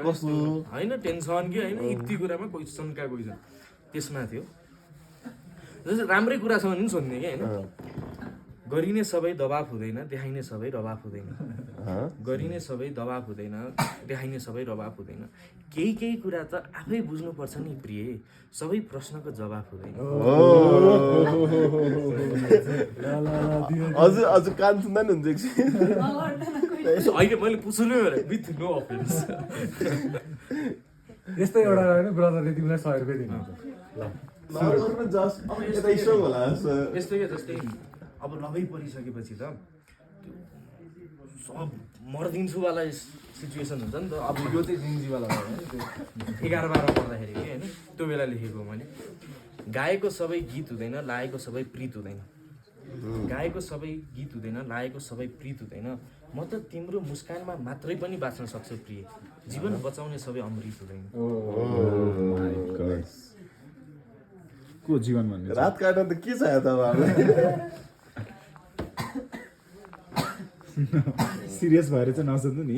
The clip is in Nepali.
कस्तो होइन टेन्सन कि होइन यति कुरामा क्वेसनका क्वेसन त्यसमा थियो जस्तो राम्रै कुरा छ भने पनि सोध्ने कि होइन गरिने सबै दबाफ हुँदैन देखाइने सबै रवाफ हुँदैन गरिने सबै दबाफ हुँदैन देखाइने सबै रवाफ हुँदैन केही केही कुरा त आफै बुझ्नुपर्छ नि प्रिय सबै प्रश्नको जवाफ हुँदैन अझ कान सुन्दा नि हुन्छ एकछिन अहिले मैले पुछ्नु विथ नो अफेन्स यस्तै एउटा होइन ब्रदरले तिमीलाई 100 रुपियाँ दिनुहुन्छ यता स्ट्रङ होला जस्तो यस्तै जस्तै अब लभै परिसकेपछि त सब मर्दिन्छुवाला सिचुएसन हुन्छ नि त अब यो चाहिँ जिन्जीवाला भयो होइन त्यो 11-12 पढ्दाखेरि कि होइन त्यो बेला लेखेको मैले गाएको सबै गीत हुँदैन लागेको सबै प्रीत हुँदैन गाएको सबै गीत हुँदैन लागेको सबै प्रीत हुँदैन म त तिम्रो मुस्कानमा मात्रै पनि बाँच्न सक्छु प्रिय जीवन बचाउने सबै अमृत हुँदैन को जीवन भन्ने रात काट्न त के छ त सिरियस भएर चाहिँ नसोध्नु नि